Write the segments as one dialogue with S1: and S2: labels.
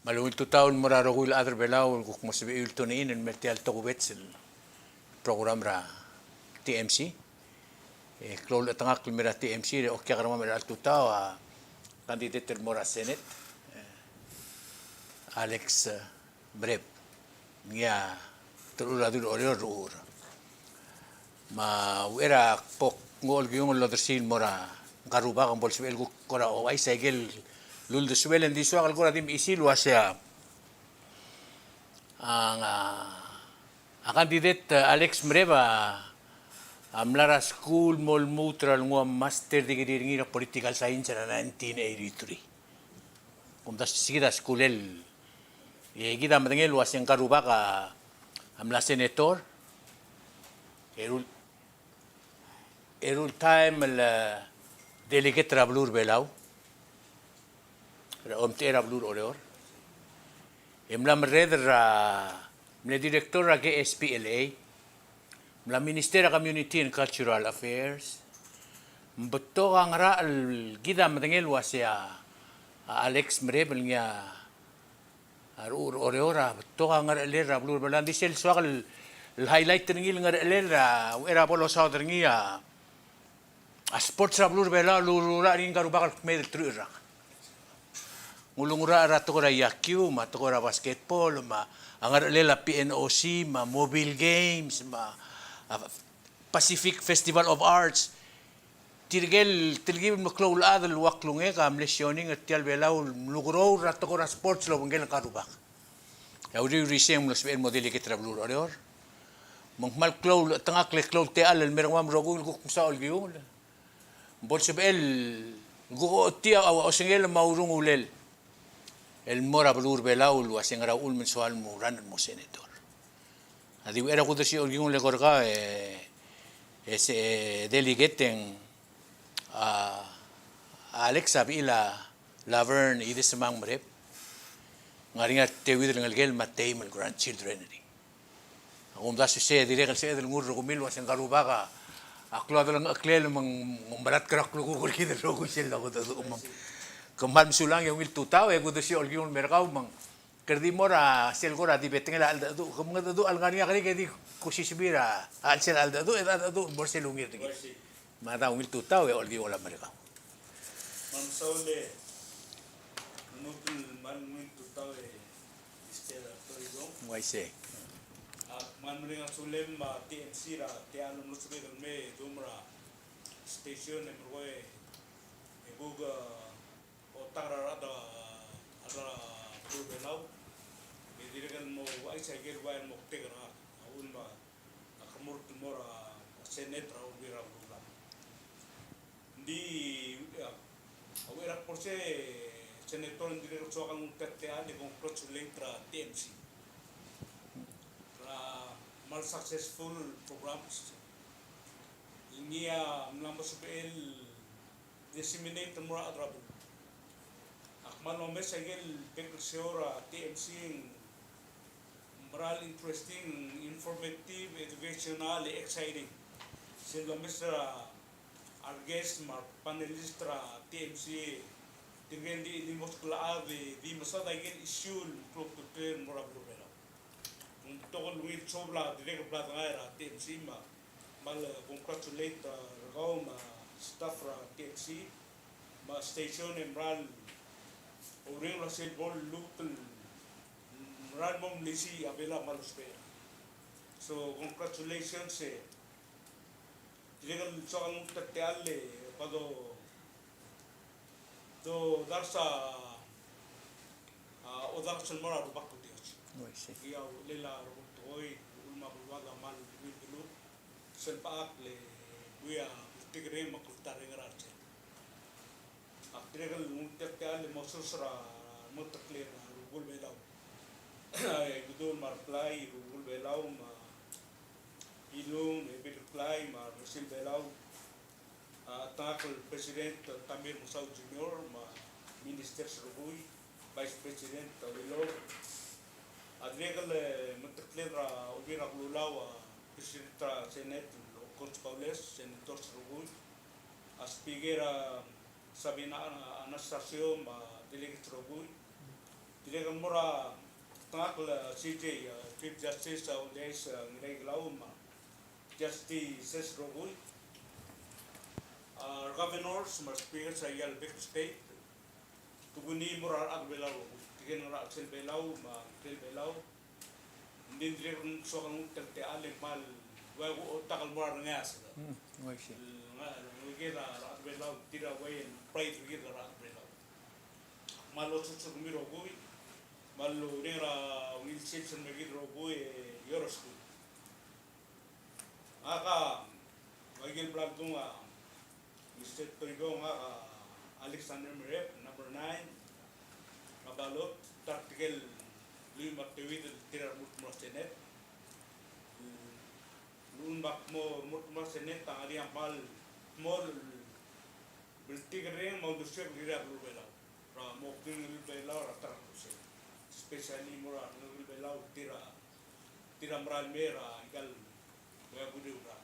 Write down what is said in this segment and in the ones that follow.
S1: Malungil tu taon mararogul adar belaw kuk masibi ulto ni in mertial tokubets program ra TMC. Klol tangak mera TMC o kya karama mera tu tao candidate mora Senate Alex Merep. Ngia teruladur oleh ruur. Ma wera pok ngol gyung lodersin mora karuba kang bol sibel kuk kora o ay segel lul de suelen di suakal kora dim isi luasya ang candidate Alex Mereba amlara school mol mutral ngwa master degree ngira political science na 1983 kumda sigida schoolel gida madengel luasya karuba ka amla senator erul time la delegate rablur belaw omte rablur oreor emla mreder mle director ke SPLA mla Minister Community and Cultural Affairs mbeto ang ra gida madengel wasya Alex Mrebel nga arur oreora beto ang ra le rablur belan di sel swakal highlight ngil nga le era polo sa ngia sports rablur bela lurura ring karubakal medel truira ngulungura ra to ra yakyu ma to ra basketball ma angar lela PNOC ma mobile games ma Pacific Festival of Arts tilgil mo klol adal waklunge kam lesioning at tial belaw lugro ra to ra sports lo ngel karubak ya uri risem lo sben modeli ke trablur oror mongmal klol tangak le klol te al merwam rogul ku sa olgiul bolsebel go tia o singel maurung ulel el mora blur belaul wa singra ul mensual muran mo senator adi era ko desi olgiun le gorga ese delegate Alexa bila Laverne idis mang Merep ngaringa tewid ng gel matay mal grandchildren ni ako mda se dire se del ngur ko mil wa sing karubaka aklo lang aklel mang barat krak lu ko kid ro ko sel ko do kemal sulang yung il tutaw ko do si olgiun merkaw mang kerdi mora sel gora di beteng al do kum do al ngaringa kali kedi kusisbira al sel al do do borselungir digi mata umil tutaw olgiun la merkaw
S2: Mamsaule nukul manmin tutaw istela torigo
S1: waise
S2: manmring sulem TMC ra tianum lusbe me dumra station emroe ebuga otara ada belau didirgan mo ai sagel wa mo tegra aun ba akamur mora senetra ubira bula di awera porse senator dire sokan tertean de con prochulentra TMC mal successful programs inia mlamba supel disseminate mura adrabu akmal no mesagel pekseora TMC moral interesting informative educational exciting sila mesra our guest mar panelist ra TMC tinggal di moskula di masada gen issue klop to train mura blubela tokol wit sobla direk plata ngaira TMC mal congratulate ragaw ma staff ra TMC ma station emral oring la sel bol local ran mom lisi abela maluspe so congratulations direk sokan tatiale pado do darsa odarsan mara bakto dios iya lela rotoy ulma bulwada mal bilu selpaak le buya tigre makultare gararche akregal muntakal mosusra mutakle rugul belaw gudul marplay rugul belaw ma ilung reply ma musil belaw takal president Tamir Musaw Junior ma minister Serubuy vice president Tawilo adregal mutakledra ubira lulaw president senate Coach Paules senator Serubuy aspigera Sabina Anastasio ma delegate Serubuy Tidak mura tengah CJ Chief Justice Audience nilai laum Justice Rogui Governors mas speaker saya lebih state tuguni mura agbelau tiga nara sel belau ma sel belau din dire so kan telte ale mal wa takal mura ngas
S1: Ngoisi.
S2: ngera agbelau tira way pride ngera agbelau malo susur miro gui malo nera will section magi robo yorosku aka wagil blagtunga Mr. Torigo nga Alexander Merep number 9 kabalot tactical lima tewid tirar mut mo senet lun bak mo mut mo senet tangari ampal mol bertiga mau dusir gira bela ra mo kin bela ra tar especially mora bela tira mral mera igal ya budu ra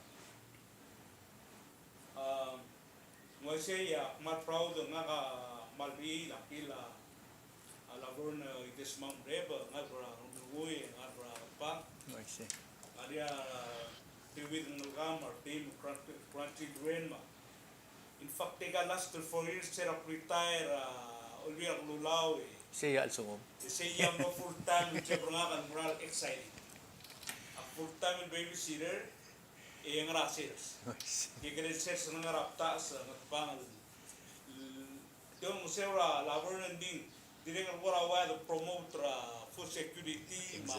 S2: mo ya mat proud nga ka malbi la pila ala born this mount reba nga ra ngui nga ra pa
S1: Ngoisi.
S2: aria tiwid ng gamar team crunchy grain ma in fact tega last 4 years sera retire olvia lulaw
S1: Siya alsungom.
S2: Siya mo full time chebro nga kan moral exciting. A full time babysitter yang rasis.
S1: Ngoisi.
S2: Kaya ses nga rapta sa nagpangal. Yung musera labor nanding dire nga wala wa promote food security ma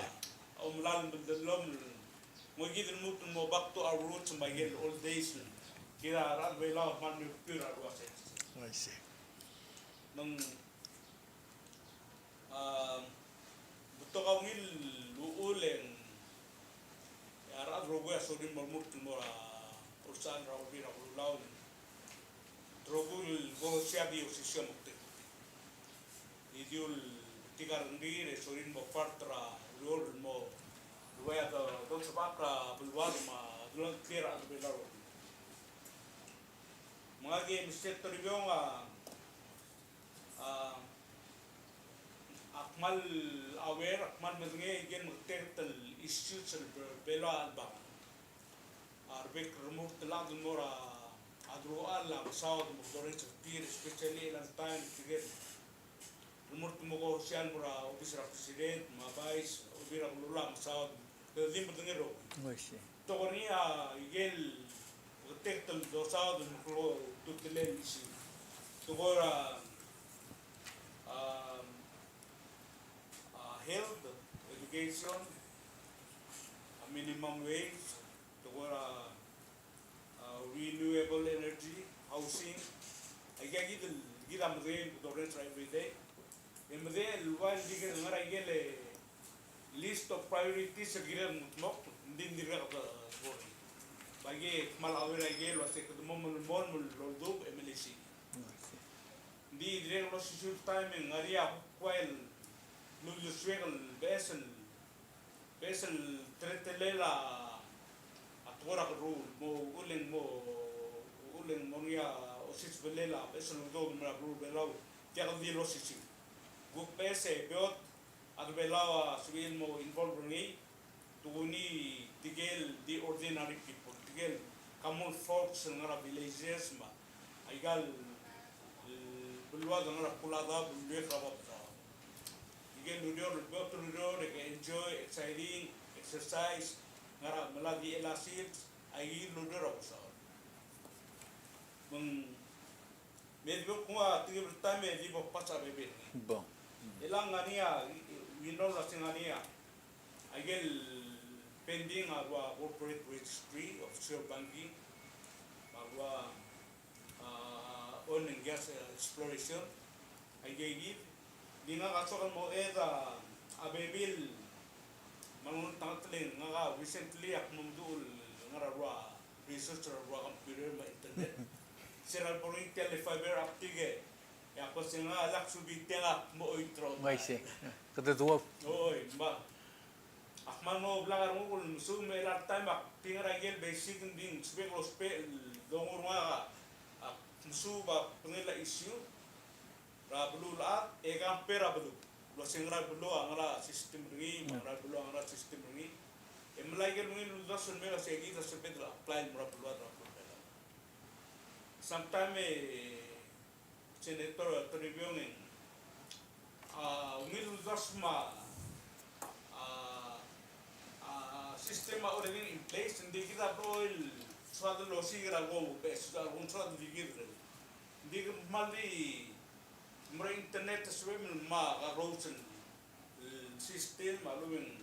S2: umlan bildalom mo gidin mo back to our roots my old days. Kira rat bela man pure rasis.
S1: Ngoisi.
S2: Nung buto kawil luulen ara drogo ya sodin malmut mora ursan raw bira ululaw drogo go siabi osisyon mukte idiul tigar ngire sodin mo partra lol mo luya do sabaka bulwar ma dulang clear at bela mga game set to review nga akmal aware akmal madnge gen muktertal issues sel bela alba arbek remove telag mora adro alla saud mukdore chpir especially lan time tiget remove mo social mora office president ma vice obira lula saud dim tengero
S1: Ngoisi.
S2: to konia igel muktertal do saud muklo tutelen isi to gora health, education, minimum wage, renewable energy, housing. I get it am rain to the every day. In the while digger ngara list of priorities gira mutmok din dira ka body. Bagi mal awira igel wase ko mo mon loldo MLC. Di dire lo social time ngaria while lulu swegel besel tretelela atwara ru mo uleng monia osis belela besel do mra ru belau ya di lo sisi guk pese beot ag belawa swin mo involve ngi tuni tigel di ordinary people tigel common folks ngara villages ma aigal bulwa ngara kulada bulwe khabab again go to the road enjoy exciting exercise ngara malagi elasid ay ludo ra sa mong medyo ko tingin time di mo pasa bebe
S1: Bon.
S2: ilang ania window la singania agel pending agwa corporate registry of share banking agwa oil and gas exploration agegi di nga kasokan mo abebil mangun tangtling nga recently ak mumdul nga ra research ra computer ma internet sira poring telefiber aptige ya ko singa alak subi tela mo intro
S1: Ngoisi. Ketutuwa.
S2: oy ma akman mo blagar mo kul so me la time ak tingra gel basic ding sbe ko spe dongor nga musu ba pengela issue rabulu la e gampera bulu lo singra bulu angara system ringi mara bulu angara system ringi emlai gel ringi lo dasun mega segi da sepedra apply mara bulu da sometime senator tribuning umil dasma sistema already in place and kita proil suatu losi kira go best suatu digir digir mali mura internet swim ma rosen system maluin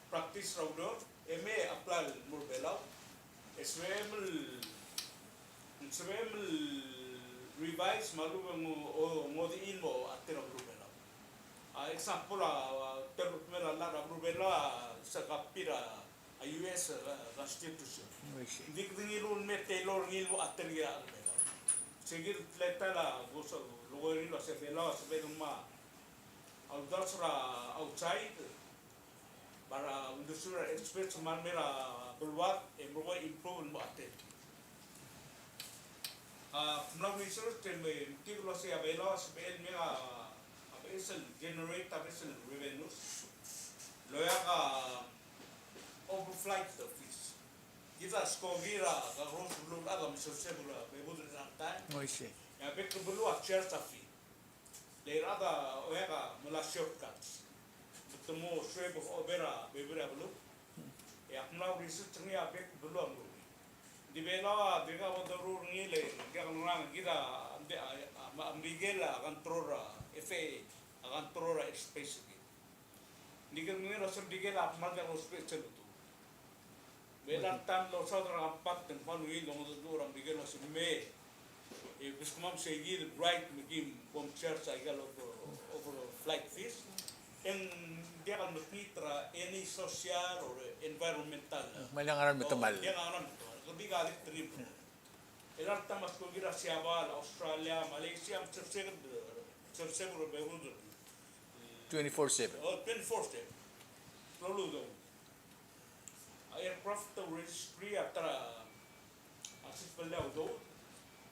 S2: practice rawdo eme apply mur belau swim revise maluin ngodi inmo atira mur belau example termela la mur belau sa kapira US Constitution. Hindi ko ngilun may Taylor ngilun ater ya albela. Sige leta la gusto lugar nilo sa bela sa belong ma. Outdoors ra outside para undusura experts man mera bulwat e mo improve mo ater. Now research me tigulo sa bela sa bel mera abesel generate abesel revenues. Loya ka overflight the fish. Kita skogira ka ros bulu aga misosebula bebudu santai.
S1: Oh, I see.
S2: Ya bekku bulu a cherta fi. Le rada oega mula shortcuts. Bertemu swebo obera bebera bulu. Ya mula riset cengi a bekku bulu amru. Di bela bega wadurur ngile ga ngang kita amrigela kantrora FA kantrora space. Digan ngiro sa digela apmal ga space lu. Belang tan lo saudara empat dan panui lo ngurang bikin lo seme, bis kumam segi bright mungkin bom church aja lo over flight fish, yang dia akan bermitra any sosial or environmental.
S1: Malang aram metamal.
S2: Dia akan lebih kali trip. Elang tan mas kugira siapa Australia, Malaysia, tersegur berhubung.
S1: 24/7.
S2: Oh 24/7. Lalu dong. Aircraft registry atara asis beliau tu,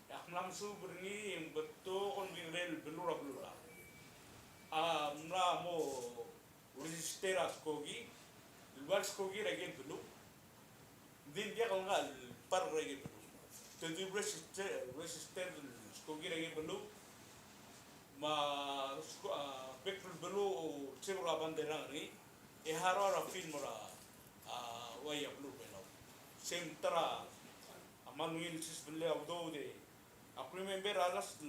S2: yang langsung beringi yang betul kon bingrel belura. Mula mo register askogi, luar askogi lagi belu. Din dia kalau ngal par lagi belu. Jadi register askogi lagi belu. Ma petrol belu sebra bandera ni, ehara film mura. Waya blue belau. Sentara amanuil sis beliau do de. Aku remember alas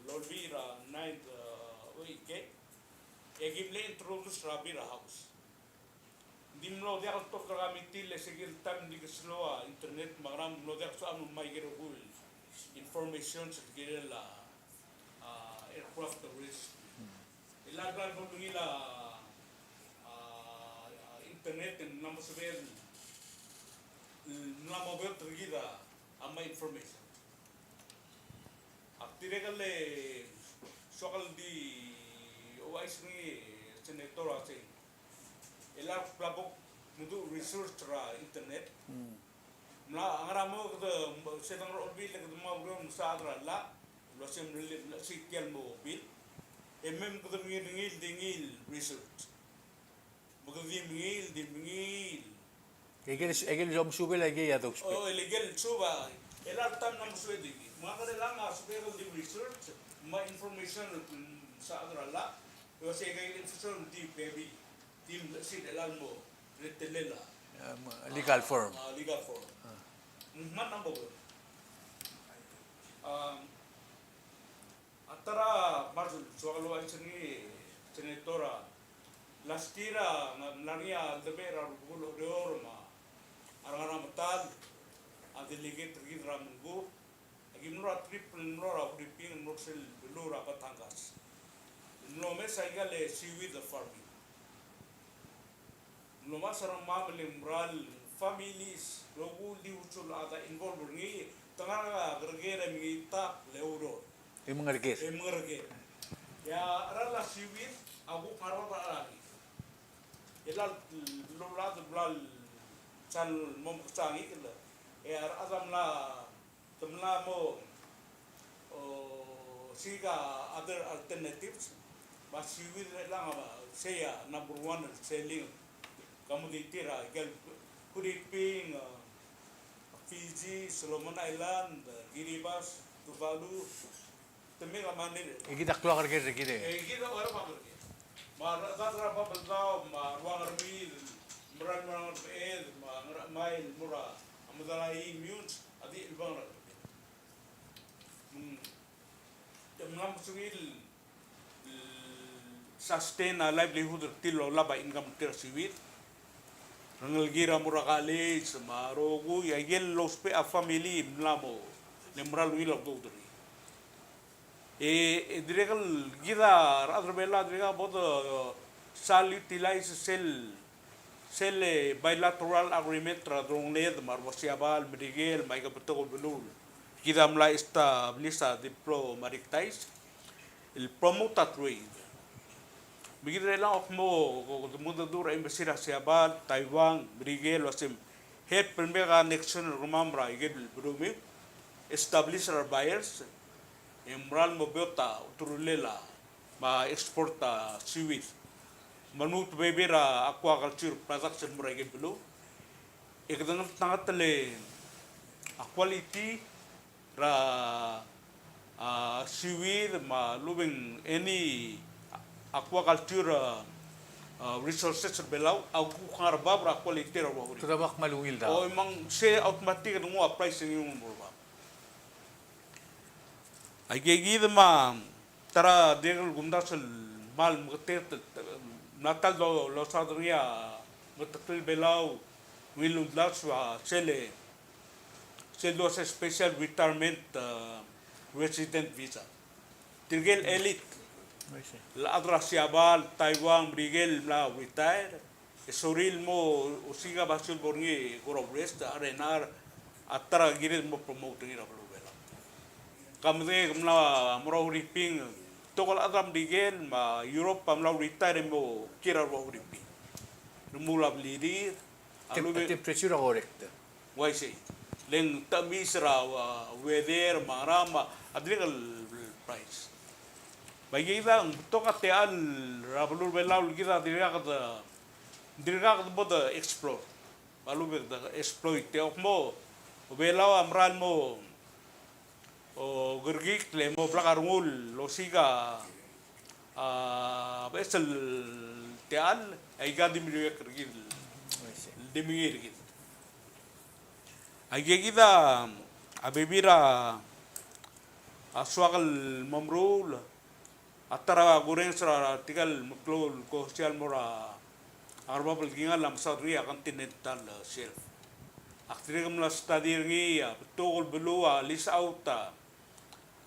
S2: lobira night week. Egim le introduce rabira house. Dimlo dia auto kami til segil time di slow internet magram lo dia so anu mai gero gul information segil la aircraft risk. Ilagal mo ngila internet and number seven nama web tergida ama information. Aktire kale soal di OIS ni senator ase. Elar plabok mudu research ra internet. Mla angaramo ke sedang orbil ke mau grom sadra la lo sem sikial mobil. Emem ke dingil research. Bukan di mingil.
S1: Egel jom sube lagi ya dok.
S2: Oh, illegal suba. Elar tam nam suwe digi. Mga lang asbero di research, ma information sa adrala. Yo se gay information di baby. Tim sin elal mo retelela.
S1: Legal form.
S2: Legal form. Man number 1. Atara marjul soalo ay sini senatora lastira nania debera bulo deorma arana matal adelige trigira mungu agimnora triple nora briefing norsel belura patangas no me saigale siwi the farming no masara mamle moral families logu di usul ada involved ni tangara gergera mi ta leuro
S1: Mengerger.
S2: Ya rala siwi abu karwa lagi ilal lulad blal chal mom kacangi kala azam la temla mo siga other alternatives siwil lang saya number one selling kamu ditira gal Philippines, Fiji, Solomon Island, Kiribati, Tuvalu, temi kamanir.
S1: Ikita keluar kerja kita.
S2: Kita orang apa lagi? Mar datra apa bentau, mar ruang armil, meran mail murah, amadalai immune, adi ilbang lagi. Mengam suil sustain a livelihood tilo laba income ter civil. Rangalgira murakali sama rogu ya gel los pe a family mlamo nemral wila dodri direkal gira radrbela driga bodo sal utilize sel bilateral agreement radrong ned marwasiabal miguel maiga betul belul kita mulai establish a diplomatic ties il promote trade Bigire lang ako mo, mundo dura imbesira siabal, Taiwan, Brigel, wasim, head primera connection rumamra, igil brumi, establish our buyers, imral mo bota, uturulela, ma-exporta seaweed. Manut bebera aquaculture production mo igil bulu. Ikadang tangatale, a quality, ra seaweed, ma lubing any aquaculture resources belau aku kharba bra quality ra bahuri
S1: Tuda bak maluil dah.
S2: o emang se automatic no price yung burba ay gigi ma tara degal gumdasal mal mgte natal lo sadria mgte belau wilun laswa sele se special retirement resident visa tirgel elite la adra siabal Taiwan Brigel la retire esoril mo usiga basul borngi goro bresta arenar atara giret mo promote ngira bela kamde kamla moro riping tokol adram Brigel ma Europe pamla retire mo kira ro riping numula blidi
S1: Temperature correct.
S2: why say leng tamisra weather marama adringal price bagi kita toka teal rabulur belau kita dirga boda explore balu berda exploit teok mo belau amral mo o gergik le mo blakarungul lo siga besel teal ay gadi milyo gergil demir gitu ay kita abebira aswakal mamrul atara goreng sera tigal muklol ko sial mora arba belginga lam sadria continental shelf aktire gamla study ngi ya betol belua lis auta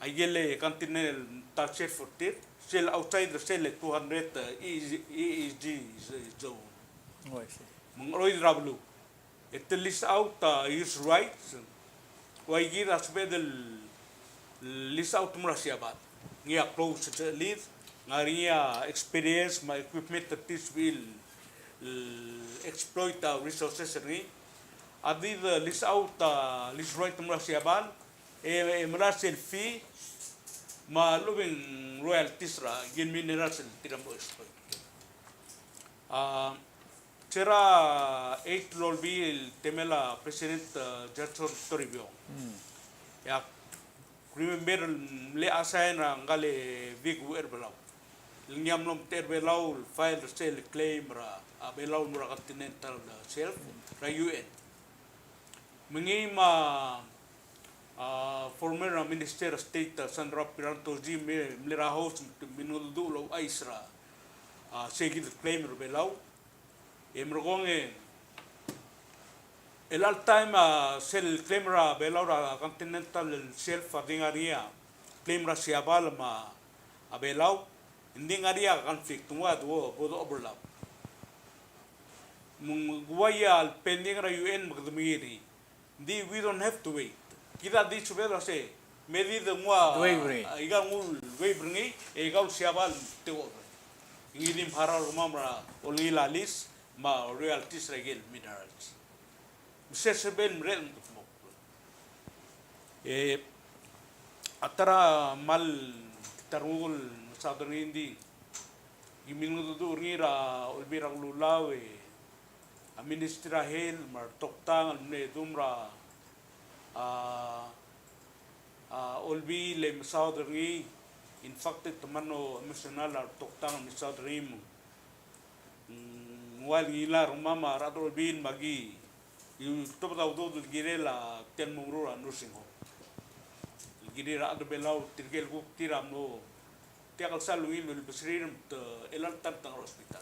S2: ayele continental shelf fortit sel outside the sel 200 EEG zone mengroi rablu it lis auta is right wai gira spedel lis out mura siabat ngia close to lead ngaria experience my equipment that this will exploit our resources ni adi the list out list right mula siabal mula selfie ma lubing royalties ra gin minerals tiram exploit cera 8 lolbi temela president Jackson Toribio ya remember le assign ngale big erbelau linyam lom terbelau file sale claim ra abelau mura continental shelf ra UN mengima former minister of state Sandra Piranto ji mera host minuldu lo aisra segid claim belau emrogonge el all time sel claimra belaura continental shelf adingaria claimra siabal ma abelau indingaria conflict wa do bodo overlap mung guaya al pending ra UN magdumiri di we don't have to wait kita di subera se medida ngwa iga ngul we bringi e gaul siabal teo ngidim haral mamra olilalis ma royalties regel minerals sesebel mrel mo atara mal tarugul sadrindi Gimingo do ngira ulbirang lulawe a ministra hel mar toktang ne dumra olbi le saudri in fact tamano emotional ar toktang ni saudri mo wal ngilar mama radol bin magi yu to daw do girela ten mongro nursing home girira ado belau tirgel guk tiram no tiakal salu il besrir te elan tang hospital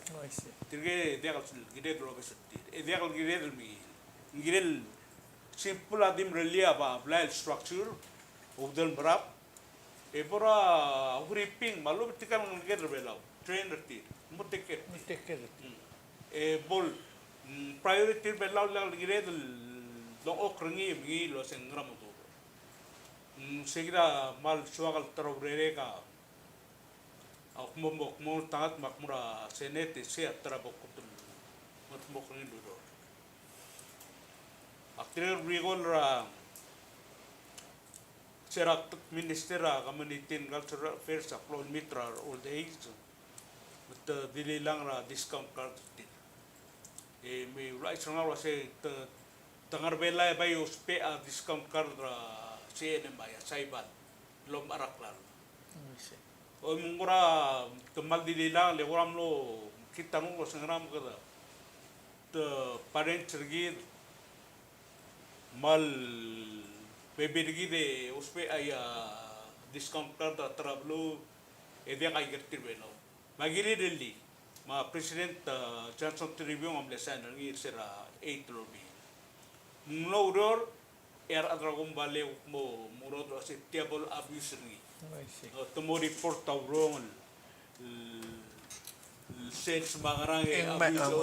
S2: tirge tiakal gide do besati tiakal gide mi girel simple adim relia ba blail structure of the Merep ebora huriping malu tikal ngger belau trainer ti mutiket e bol priority belau la gide do okrengi mi lo sengram to segira mal suagal tarobrere ka ak mo tangat makmura senete se atrabok kutum mok ni do aktir rigol ra serak ministera community cultural affairs aplo mitra old age but dililang ra discount card e me right sangar wa se tangar bela bay uspe a discount card ra CNM ya saiban lom araklar o mungura kemal dililang le oram lo kita mo sangram kada te parent sergir mal bebergi de uspe aya discount card trablo e dia kay gertir beno magiri dili ma president Johnson Tribune am lesan ngir sera 8 lobby no door adragong bale mo murod as table abuse ni to mo report taw wrong sense mangarang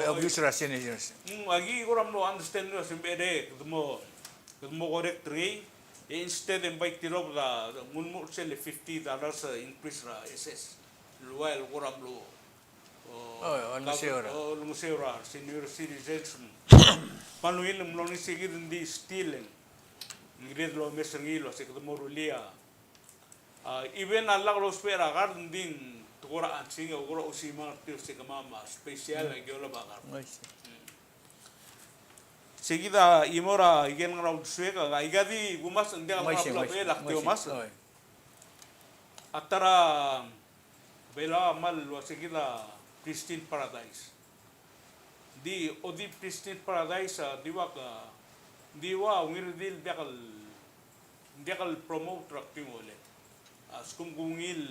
S1: abuse rasin
S2: agi oram no understand no simbede mo correct ri instead invite tiro da mun sel $50 increase ra SS lual oram lo museo senior citizens panuil mo ni sigid ndi stealing ngrid lo mesengilo se ko morulia even alla lo spera garden din tukura ansinga ugura usima tir se mama special agiola bagar seguida imora igen raud suega igadi gumas ande apla bela tio mas atara bela mal lo seguida Pristine Paradise di odi Pristine Paradise diwa ngirdil dekal promote rakting ole askum gungil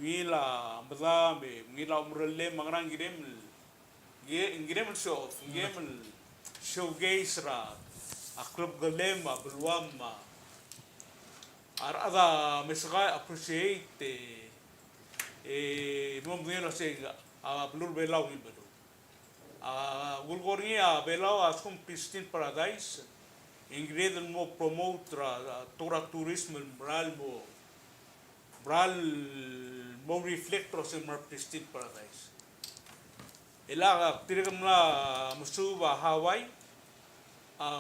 S2: ngila madame ngila umrele mangrang girem showcase ra aklub galem abluam ar ada mesga appreciate mom ngila se ablur belau ni bedo Gulgoria belau askum Pristine Paradise ingredient mo promote tora tourism bral mo reflect sa Pristine Paradise ila tirigam na musuba Hawaii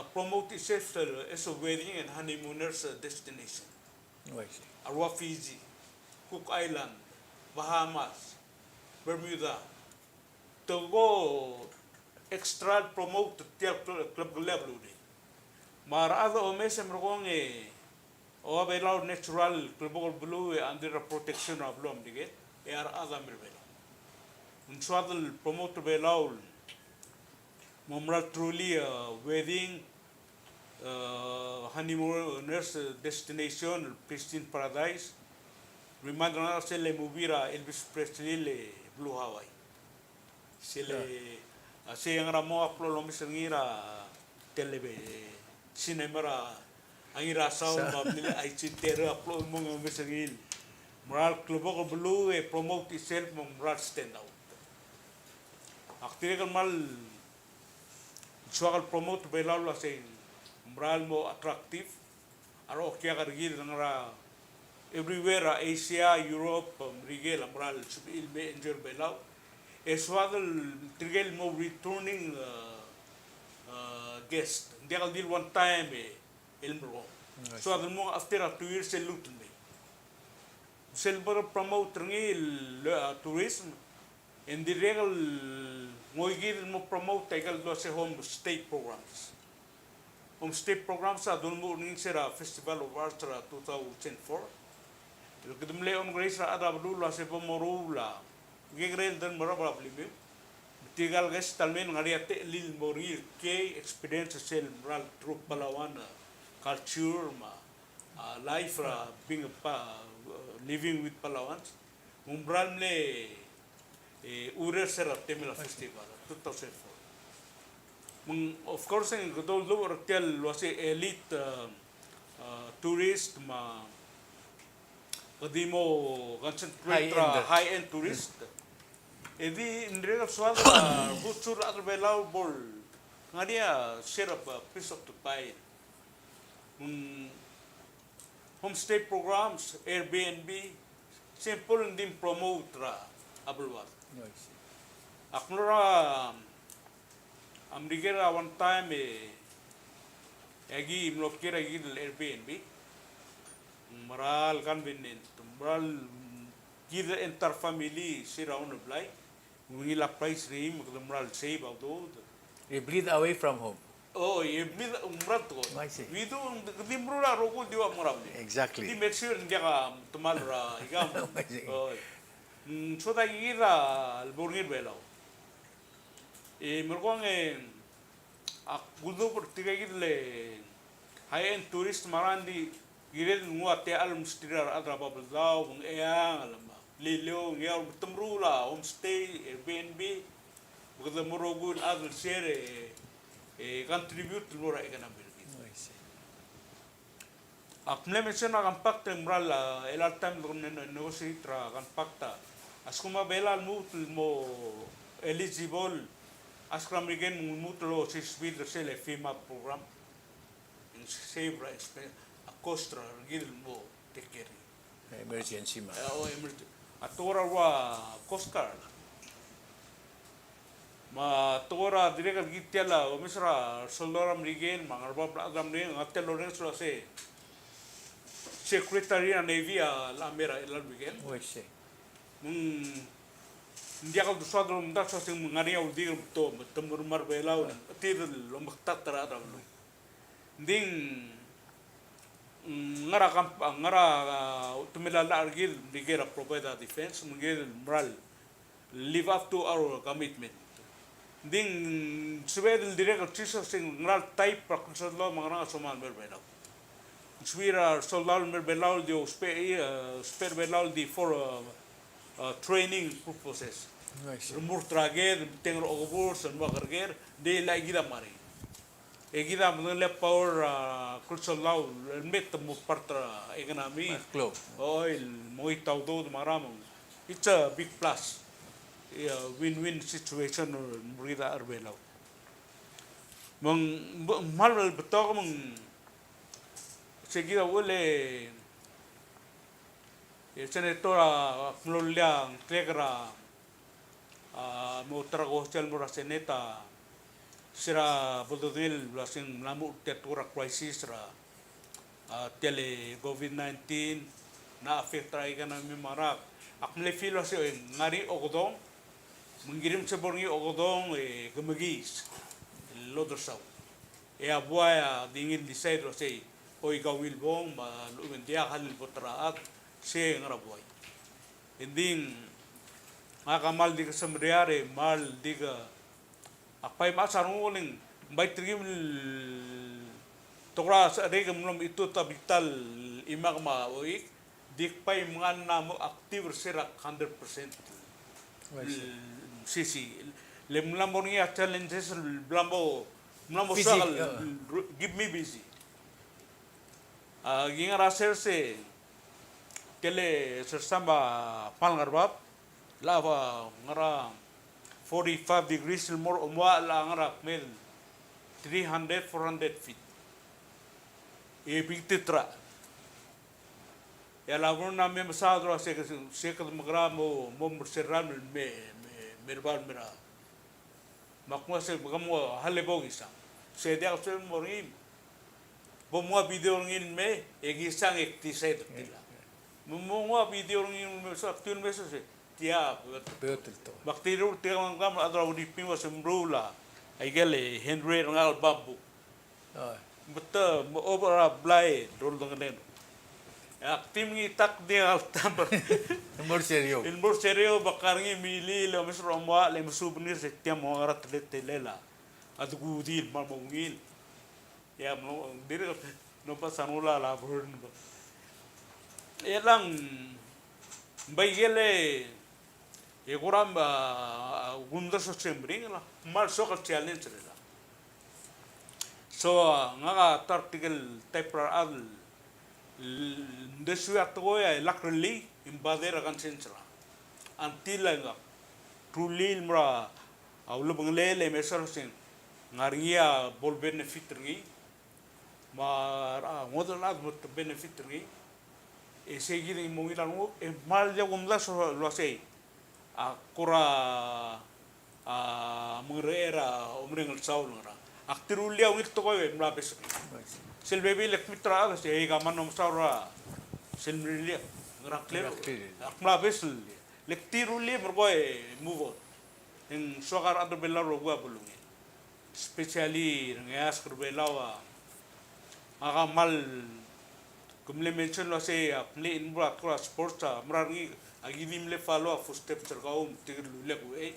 S2: promote itself as a wedding and honeymooners destination Arwa Fiji Cook Island Bahamas Bermuda to go extra promote club level de marado o mes mergong o belau natural club blue under protection of lom dige ar ada merbelo un swadel promote belau momra truly wedding honeymooners destination Pristine Paradise remind us le movira Elvis Presley le Blue Hawaii sile ase yang ramo aplo lo misengira telebe cinemara angira sound mabni ai chitera aplo mo misengil moral club ko blue promote itself mo moral stand out aktive mal suagal promote belalo ase moral mo attractive aro kya kargil ngara everywhere Asia Europe rigel moral subil be enjoy belao Eswadel trigel mo returning guest. Dia kalau deal one time ilmu. So adel mo after 2 years lutin me. silver promote ngil tourism in the regal ngoigil mo promote tagal do sa homestay programs. Homestay programs sa dun mo ning sira Festival of Arts 2004. Kedum leon grace ra ada dulu sa pomorula. Gigrel dan marabla blim. Tigal guys talmen ngariate lil moril ke experience sel moral troop Palawan culture ma life being living with Palawans. Umbral le urer sera temela festival 2004. Of course ang godol do ortel was elite tourist ma kadimo concentrate high end tourist. Edi indrega swal butsur atbelau bol ngadia serap piece of the pie. Homestay programs, Airbnb, simple din promote ra abulwat. Aknora amrigera one time agi imlokira agi Airbnb. Maral convenient, maral give entire family surround of life. Ngila price rim maral save out all.
S1: You breathe away from home.
S2: Oh, ibig umrat ko.
S1: I see.
S2: Itu di mura roko diwa marab.
S1: Exactly.
S2: Di make sure dia ka tumal ra igam.
S1: I see.
S2: Oh. So da gira alborngir belaw. Merkong ak gudo por tiga gidle high end tourist marandi girel ngua te al mustirar adra babal daw ng eyang alam lilo ngiaw tumrula homestay Airbnb bukod morogul adl share contribute lura ikan ambil gitu. Akmle mention akan pakta mral elar time dengan negosi tra akan pakta. Askuma belal mo eligible askram regen mutlo si speed sele FEMA program. In save rights a costra gil mo take care.
S1: Emergency ma.
S2: Oh emergency. Atora wa coastguard. Ma tora direka gitiala o misra soldoram rigen mangarba program ne ngatel lorenzo se secretary navy la mera el rigen
S1: Oise.
S2: Dia kalau suatu menda so sing ngari au dir to temur mar belau tir lo maktat tara da lo ding ngara tumila la argil digera provide defense mungil moral live up to our commitment. Ding Sweden direct chiso sing ngal type prakusad lo mga somal merbelaw. Swira soldal merbelaw dio spare belaw di for training purposes. Rumur trager tengro ogobur san bagarger de la gida mari. Egida mle power kulsal law met mo partra economy. Oil moi tawdo maramong. It's a big plus. Win-win situation murida arbelaw. Malwal betok seguida wole senatora mloliang klegra mo trago hostel mura seneta sira bododil lasing namu tetura crisis ra tele COVID-19 na afekta economy marak akmle filo se ngari ogodong mengirim seborngi ogodong gemegis lodosaw abuaya dingin decide say oi gawil bong ma lumendia halil potraat se ngaraboy ending makamal di kasamriare mal diga apay masarunguling baitrigim tokra sa regam nom itu tabital imagma oi dikpay mga namo active sirak 100%. Sisi lemlambo niya challenges blambo sagal give me busy ginga raser se tele sersamba palngarbab lava ngara 45 degrees more umwa la ngara mil 300-400 feet big titra ya la na me masadro se magramo mo serran merbal mera makmo se magamo halebog isa se dia se morim bo mo video ngin me egisang ektisay tila Mumunga video ng sa aktual meses tiya
S1: Betul to.
S2: bakterio tiya ang kam adra di pima sembrula ay gale Henry ng albabu
S1: Oh.
S2: beta mo over blay dol dengan aktim ngi tak dia tambar
S1: Nomor seryo.
S2: in bor serio bakar ngi mili lo mesro mo le souvenir se tiya mo arat lela adu gudil mal mongil ya mo dire no pasanula la burn elang baigele eguram gunda so sembring la mal so ka challenge la so nga article typer al desu atgo ya lakrli imbader kan sensra until nga truly mra awlo banglele mesar sen ngaria bol benefit ri ma modal ad benefit ri e seguir mo ilan e mal ya gumla so lo sei a kura a murera umring al saul ngara aktirulia ungit to ko e mla bes sel bebe lek mitra ga se ga manom saura sel milia ngara klero akmla bes lek tirulia mergo e move on en sogar ado bella ro gua bulungi especially ngas kurbelawa aga mal kumle mention lo se apne in bra cross sports mrari aginim le follow up steps tergaum tigir lule ku e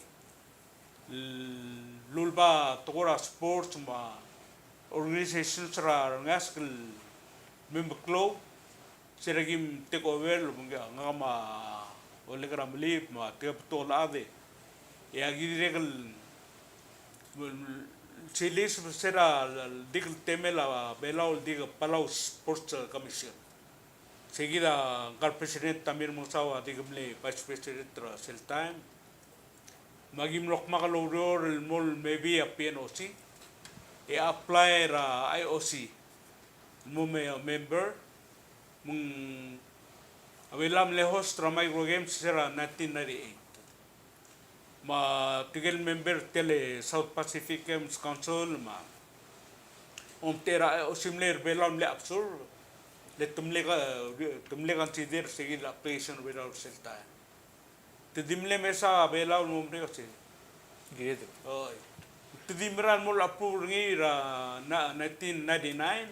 S2: lulba tora sports ma organization tra ngaskel member club seragim take over lo nga ma ole gram lip ma te to ade e agiregal Chilis será digl temela belau dig palau sports commission seguida gal president tamir musawa digamle vice president tra sel time magim lok makaloror el mol maybe a PNOC e apply ra IOC mo member mung awelam le host tra micro games será 1998 ma tigel member tele South Pacific Games Council ma tera o simler belam le absur le tumle consider seguir la application without selta te dimle mesa belau no mre se
S1: Gitu.
S2: oi te dimran mo apur ngi ra 1999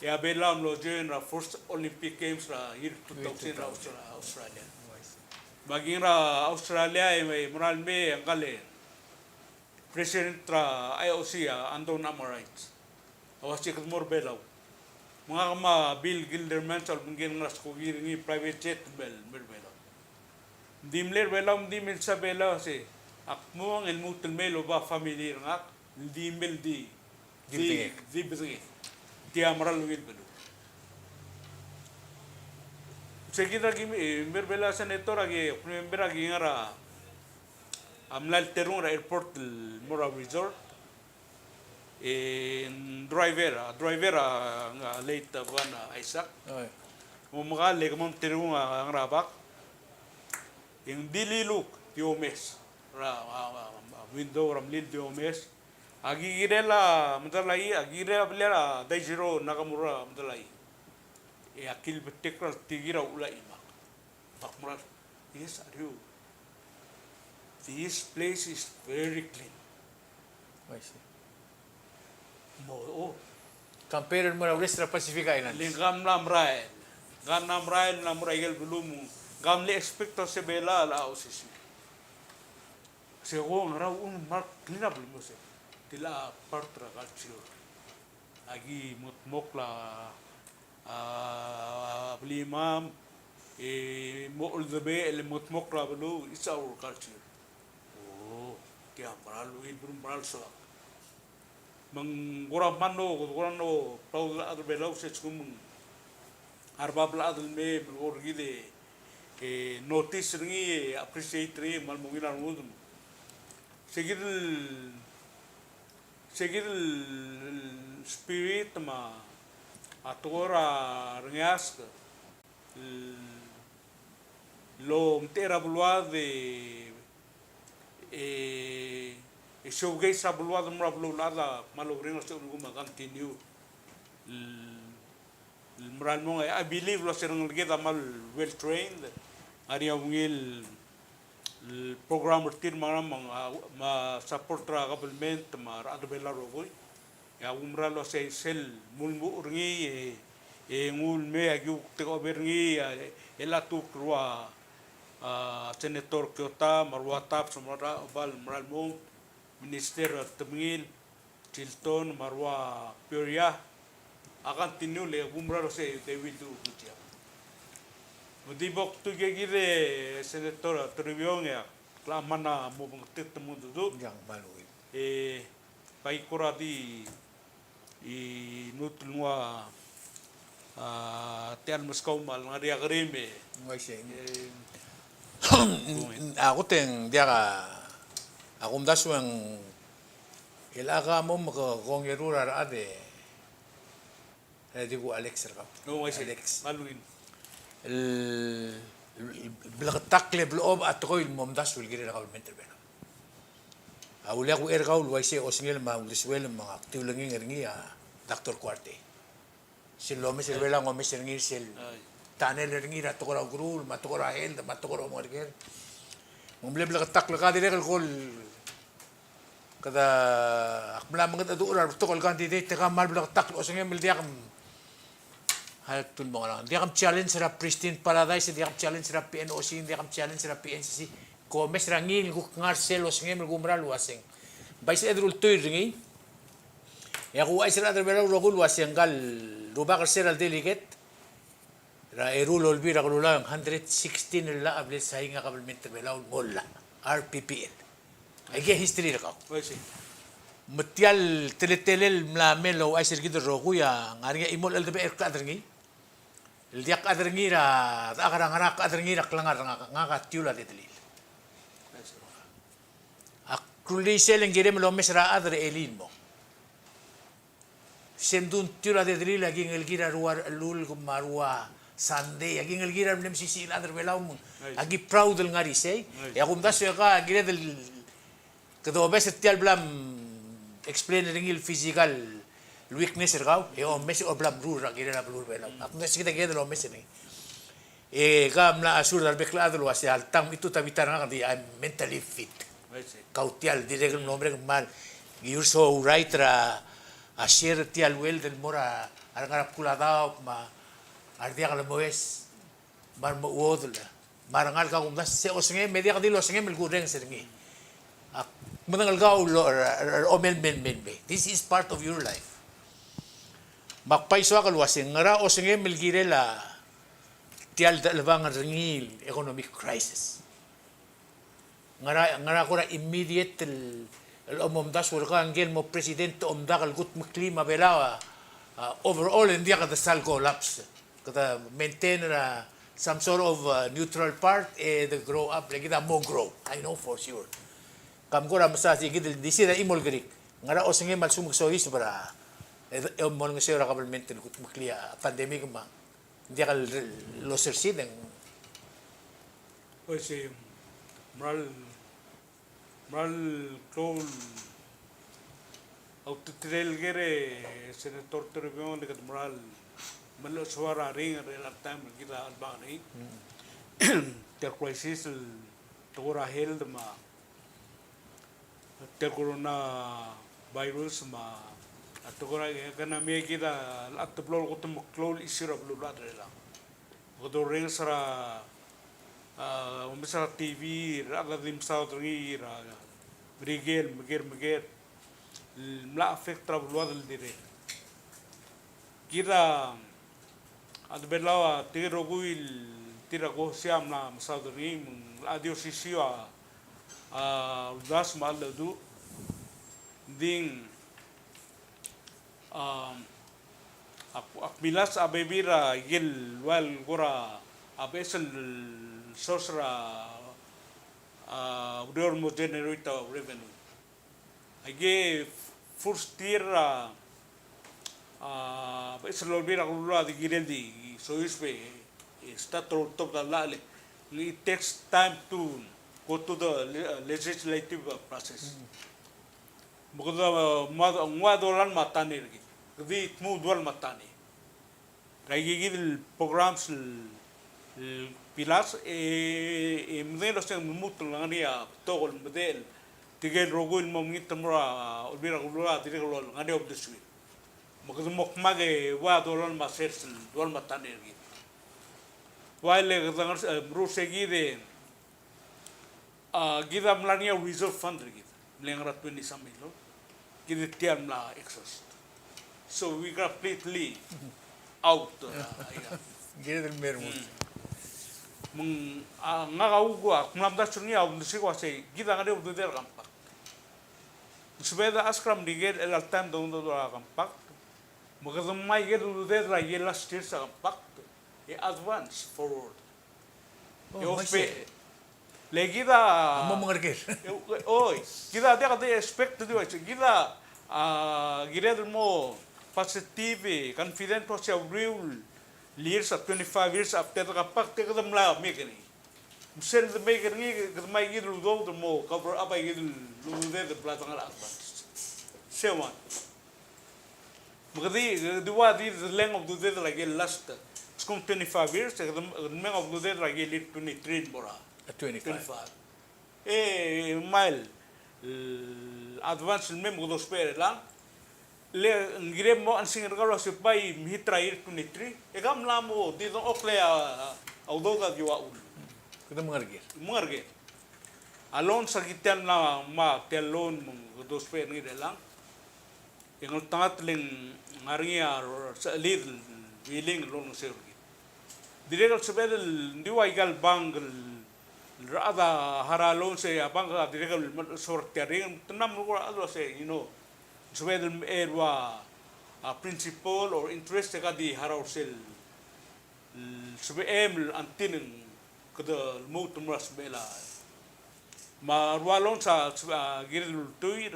S2: ya belam lo join ra first Olympic Games ra year 2000 Australia bagingra Australia e moral me angale president tra IOC andon amarites awasi kmor belau mga kama Bill Gilderman sal mungkin ngas ko ni private jet bel belau dimler belau dimel sa belau se akmo ang elmutul melo ba family ngak dimel di bezi di amral wil belu seguida que berbela senator agi member agi ngara amlal terung airport mora resort driver nga late bana Isaac mga legmon terung ngara bak yung dililuk tiomes ra window ramlil tiomes agi girela mudalai agi girela dai zero nakamura mudalai e akil betekral tigira ulai mak pakmar yes are you this place is very clean
S1: I see.
S2: mo
S1: Compare mo na West Pacific Islands.
S2: lingam namrael namrael belum gam le expecto se bela la osis se go ngara un mark clean up mo se tila partra culture agi mokla blimam mo uldabe el mutmok rablu it's our culture kaya paralu ilbrum paral so mang gorano pau adul belau se chum arbabla adul me orgide notice ringi appreciate ringi mal mungina ngudum seguir spirit ma atora rengas lo mtera bulwa de showgay sa bulwa de mra bulwa la malogrino se nguma continue Maral mo I believe lo sirang lagi tamal well trained. Ari ngil program tir ma support tra government ma adbela rogoy. Ya umra lo say sel mulmu urgi ngul me agu te oberngi elatu krua senator Kota marwatap sumara bal maral mo minister temngil Chilton marwa Peoria akan tinu le umra lo say they will do good job. Mudibok tu gire senator Triviong ya klamana mo bang temu du
S1: Yang maluin.
S2: pai kuradi nutulwa tian Moscow mal ngari agreme
S1: Ngay siya. Ako teng dia ka ako mdaswang ilaga mo makakong yerura ade. Hindi ko Alex ka.
S2: no
S1: Alex.
S2: maluin
S1: بالغتاق بلوب اتقول ممداس والجري لقول من تربنا اولي اكو ارغاول وايسي اوسنيل ما ولسويل ما اكتيولنgi ngerni ya دكتور كوارتي سيلو مسير ولا ngom مسير ngir sel tanel ngerni ra tokora grul ma tokora hel ma tokora morger mumle بالغتاق لقادي رجل كل كذا اقبل ما قد ادور تقول كان دي تقام بالغتاق اوسنيل مل ديقم Haltul mga lang. Hindi akong challenge sa Pristine Paradise, hindi akong challenge sa PNOC, hindi akong challenge sa PNCC. Komes rangil, ngar selos ngem gumral waseng. Bais edrul tuy ringi. Ya ku ay sira adrbera rogul waseng gal ruba karsel al delegate. Ra erul olbi ra kulang 116 la able sa hinga kabelmente belaw molla RPPL. Ay history ra ka.
S2: wasi
S1: Metial teletelel mlamelo ay sir gido roguya ngari imol el debe ka adringi. Diak adrengi ra akarang anak adrengi ra klangar nga tiula de delil. Akuli seleng gire melo mesra adre elin mo. Sendun tiula de delil lagi ngel gira ruar lul kumarwa sande lagi ngel gira nem sisi adre belaw mo. Agi proud del ngari say. Ya kumdas ka gire del kedo bes tial blam explain ringil physical weakness ergaw o mes o blam rura gira na blur bela apno sikita gede lo mes ni kam na asur dal beklado lo asal tam itu tabitar nga di I'm mentally fit kautial direct nombre mal you're so right ra asher tial well del mora argarap kulada ma ardia kala moes mar mo wodla marangal ka kumdas se osnge media ka dilo osnge mel gureng serngi manangal gaw lo o men this is part of your life makpaiso akalwasing ngara o singe milgirela tial dalawang ringil economic crisis ngara kora immediate el omomdas wala angel mo presidente omdakal gut klima belawa overall hindi ka dasal collapse kada maintain some sort of neutral part the grow up like that more grow I know for sure kam kora masasi gidil disida imol greek ngara o singe malsumug sohis para mo nga siya kabelmente ko makliya pandemic ma hindi ka lo sersiden
S2: wasi maral kol autotrel gere senator Triviong dekat maral malo suara ring relat time kita albani ter crisis tora health ma ter corona virus ma atau kena kita atau belum ketemu klol isira belum ada lah. Kalau ring sara, misal TV, ada di misal terengi, berigel, meger, mela efek terlalu ada dire. Kita ada belawa tira go siam na misal terengi, adio sisiwa, udas malu tu, ding akmilas abebira gil wal gora abesel sosra udah mau generate revenue age first year abesel lebih aku di gilel di sois pe start top dalale it takes time to go to the legislative process Bukan ngadolan matani lagi, jadi mu dual matani. Raigigil programs pilas mdelo seng mutul ngania togol model tigel rogul momngit tamra ulbira ulwa tigel ngania of the suite magdumok mage wa dolon ma sersen dol matanergi while gangar rusegide gida mlania reserve fund gida mlengra 20 samilo gida tiam la exhaust so we completely out
S1: Gila del Merep.
S2: mung ngakaugo mlamda sungi au nisi ko say gida ngade udu der kampak subeda askram digel el altan do kampak magadam mai gel udu der la yela stir sa kampak e advance forward eu pe le gida
S1: Amo mengerti.
S2: oi gida dia kata expect tu gida gida mo positive confident to say real years of 25 years after the kapak te kadam la mekani musel de mekani kadam ay gid ludo de mo cover up ay gid ludo de platang ala sewan magadi diwa di the length of the day like last skum 25 years kadam length of the day like 23 bora
S1: 25.
S2: mile advance mem godo spere lang le ngire mo an singar galo se pai mitra ir 23 e gam lamo di don okle au doga diwa ul
S1: Kita mengerti.
S2: marge alon sa kitan na ma telon mo dos pe ngire lang yang tangat ling ngaria sa lid wiling lon se direkal sebel diwa igal bang rada haralon se abang direkal sortering tenam ko alo se sebel erwa principal or interest ka di haraw sel sebel antinin kada mo tumras bela marwalon sa giril tuir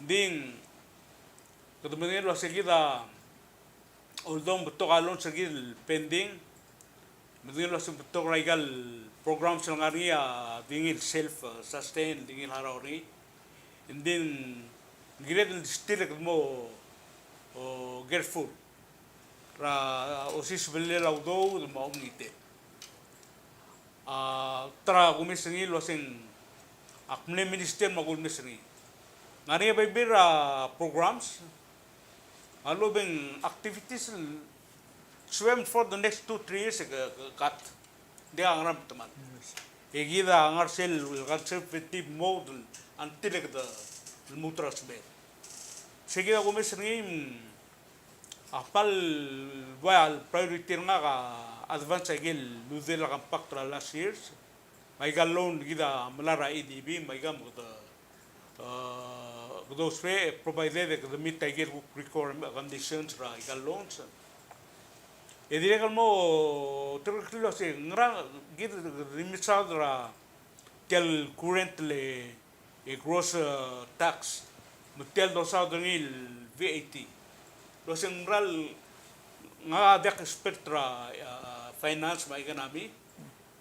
S2: ding kada menelo seguida oldom betok alon segil pending menelo sa betok raigal program sa ngaria dingil self sustain dingil haraw ri and then giredel still mo careful ra osis belle laudo de ma omnite tra gumisngi lo sing akmne minister magul misngi ngani bay bira programs alo beng activities swim for the next 2-3 years kat dia ngaram teman egida ngar sel conservative model until the mutras be seguida gumisngi apal well priority nga ka advance agil luzela kampak tra last years may galon gida malara EDB may gam those way provided the meet agil requirement conditions ra galon e dire mo terkilo se ngra gida rimisad ra tel currently a gross tax mutel dosado ngil VAT lo sengral nga dek spectra finance ma economy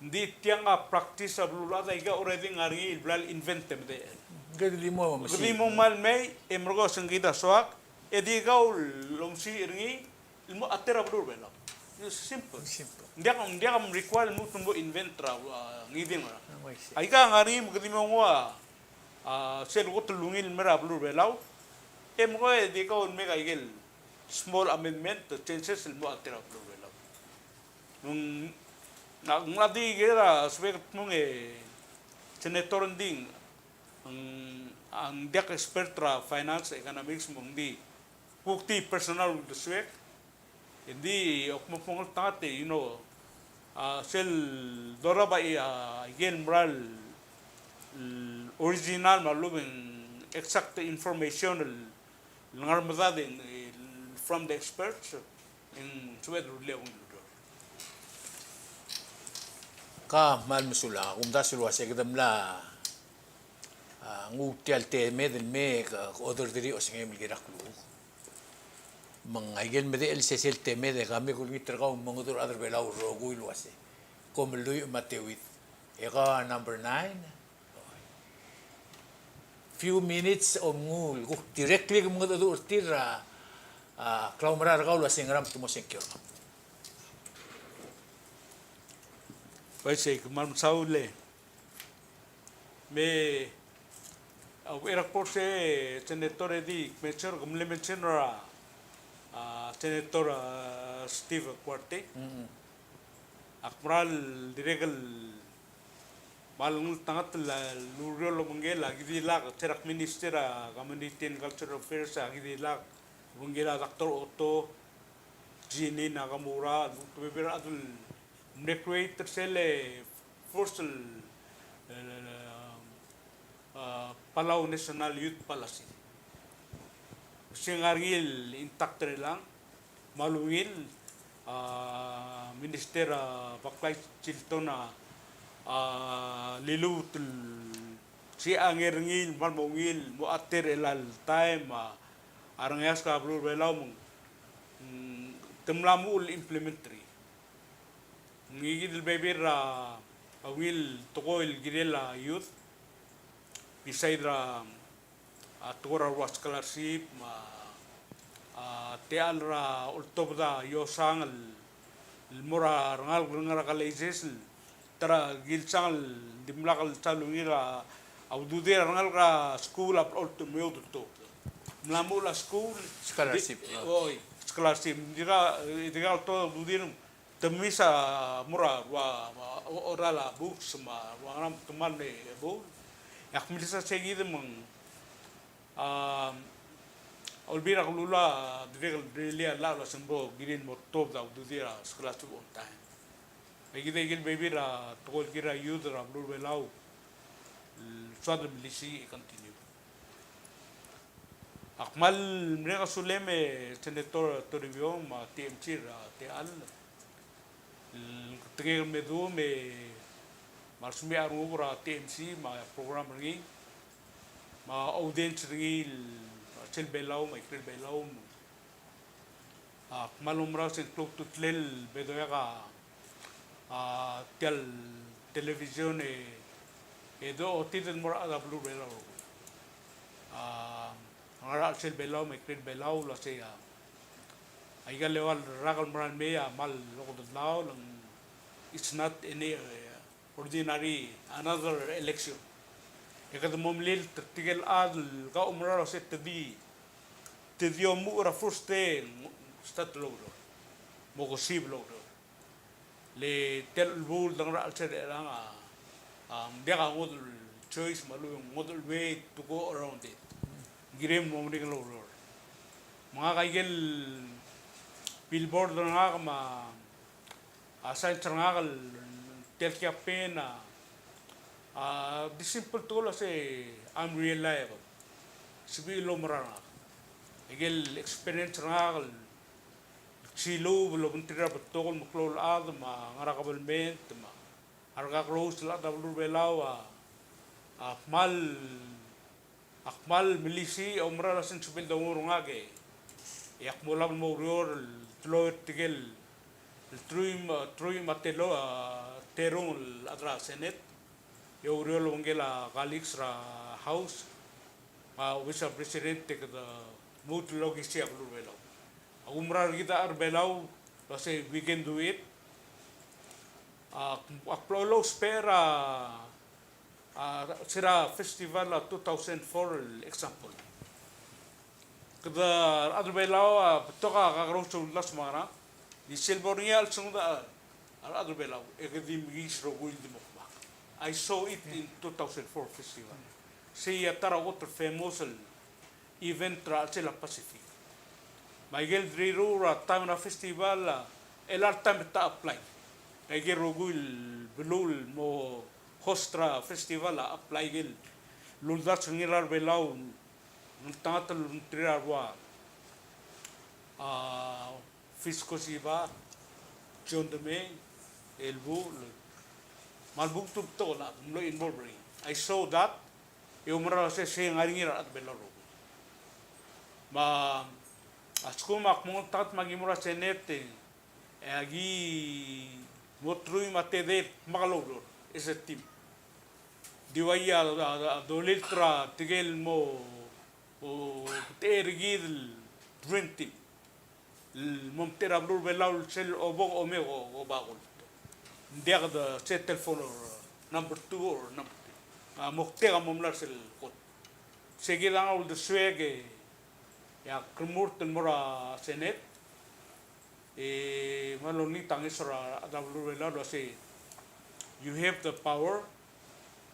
S2: di tiang practice ablula da iga already ngari blal inventem de
S1: Gadi limo mo
S2: gli mo mal may emrogo sengida soak e di gaul lomsi irngi ilmo atera blur bela simple dia kam require mo tumbo inventra ngiding ay ka ngari mo gli mo wa sel ko tulungil mera blur bela emro e di gaul mega igel small amendment to changes ilmo atera blur bela nung ngadi gera swek mong senator ding ang dek expertra finance economics mong di kukti personal the swek hindi okmopong tate sel dora ba again moral original maluming exact information ngarmadading from the experts in swed lewong
S1: ka mal musula dasul wase kadam la ngutial te medel me other diri o singe milgira klu mangaigen mede el sesel te mede game kul gitra ka mongodur other belau rogu ilwase kom lui matewit eka number 9 few minutes o ngul directly mongodur tira klaumara ka ulwase ngram tumo senkyor
S2: Paisik mam saule me au era porse senatore di mention come mentionera senator Steve Quarte akmal diregal malung tangat la lurolo mungela gidila terak minister community and cultural affairs gidila mungela Dr. Otto Gini Nagamura bibira adul necreate sele forceful Palau National Youth Policy singargil intact lang malungil minister baklay Chiltona lilutul si angirngil malmungil mo ater elal time arangyas ka blue belaw mong temlamul implementary ngigil bebir awil tokoil girela youth beside tora was scholarship teal ra ultobda yosang mura rangal ngara kaleses tara gilsang dimlakal salungira audude rangal ka school up ultimo to mlamula school
S1: Scholarship.
S2: oi scholarship dira to dudir temisa mura wa orala books ma wa teman ne bu yak milisa seguido mang olbira kulula diregal la sembo girin mo top da dudira scholarship on time egide gil bebira tokol kira youth ra blur belau suatu milisi continue akmal mereka suleme senator toribio ma TMC ra teal tegel medu me marsumi aru ra TMC ma program ringi ma audience ringi sel belau ma ikil belau malum ra sen klok tutlel bedoya ka tel television edo otiden mora ada blue belau ngara sel belau ma ikil belau la se aiga lewal ragal maran meya mal lokot lao lang it's not any ordinary another election ekad momlil tigel ad ka umra se tedi mu ra fuste stat lo mo possible lo le tel bul dang ra se rang dia ka ngod choice malu ngod way to go around it girem mo ning lo mga kaigel billboard nga ma asal trangal tel kya pena the simple tool say unreliable sibi lo marana igel experience rangal silo lo buntira betol muklol ad ma ngara kabelment ma arga close la dablu belawa akmal milisi omra lasen sibil dawur ngage yak molam mo rior tlo tigel trui matelo terung adra senate yo riol wangela colleagues ra house vice president ke the mut logisi aklu belau umrar kita ar belau say we can do it akplolo spera sira festival 2004 example kada ar belau toka kagro las mara di silborial sungda ar belau ekedim gis rogul di I saw it in 2004 festival. See tara water famous event tra la Pacific. Miguel Driru ra time na festival el time ta apply. Kaya rogul belul mo hostra festival apply gel luldat ngirar belau ntatal ntirar wa fisco siba John de May elbu malbuk to la lo involved. I saw that yung mara se ngaringira at belaro ma askumak mo tat magimura senete agi motrui matede makalolo is a team diwaya dolitra tigel mo o tergil dream team momtera blur belal sel obong omego o bagol Dia kada set telephone or number 2 or number 3. Mukte ka mumlar sil kot. Sige lang ul de swege ya kremur mura senet. Maloni tangisra adablu vela do say you have the power.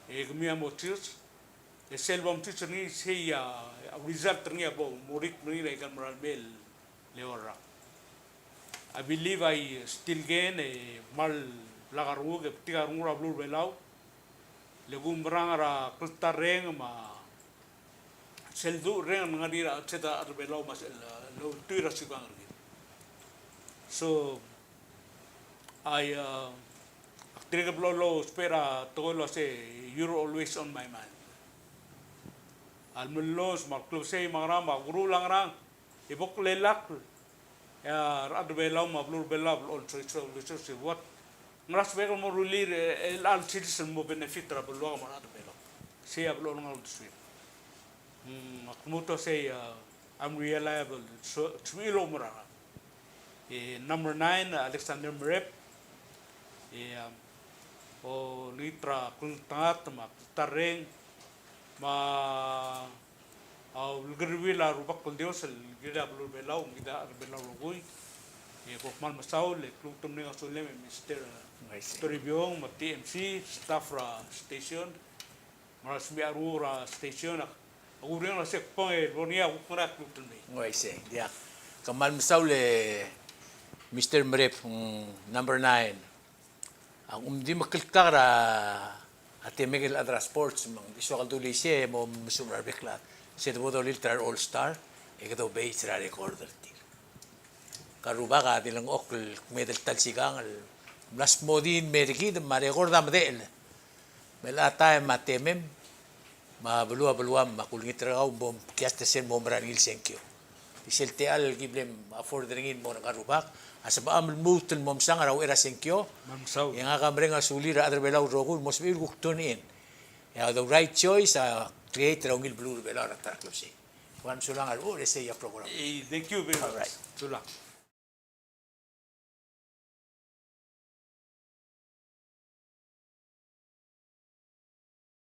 S2: Gmia motis. Selbam teacher ni say result ni abo morik ni rekan moral bel leora. I believe I still gain a mal lagarung ke tigarung rablu belau legum berangara kulta reng ma seldu reng ngadira ceta belau mas lo tuira sigang. So I trigger blow spera tolo say you're always on my mind. Almulos maklo say mangra maguru langrang ibok lelak ya rad belau mablur belau on so what ngas vego mo rulir el al citizen mo benefit ra belau ma rad belau say ablo ngal street makmuto say I'm reliable so twilo mura number 9 Alexander Merep o litra kuntat ma tareng ma au gerwila rubak kol dios el gida blur belau gida belau lugui ko mal masau le klub tumne asole me mister Toribiong ma TMC staff ra station maras mi arura station agureng la sek pong bonia ukra klub tumne
S1: Ngoi se dia. Kamal misaw le Mr. Merep number 9. Ang di makilkara ate Miguel Adra Sports mang visual duli siya mo musumar beklat. Siya do liltar all star ikaw base ra recorder ti. Karuba ka dilang okl medal talsigang las modin meriki de marecorda madel. Melata matemem mabulua makulngit raw bom kiasta sen mo maranil senkyo. Iselte al giblem afford ringin mo karubak asa ba am mutul mom sang raw era senkyo
S2: mamsau
S1: yang akamreng asuli ra adre belau rogul mosbil guktonin. Ya the right choice create rongil blue belau ra tarklose. Wan sulang al ore say ya program.
S2: thank you very much
S1: All right.
S2: sulang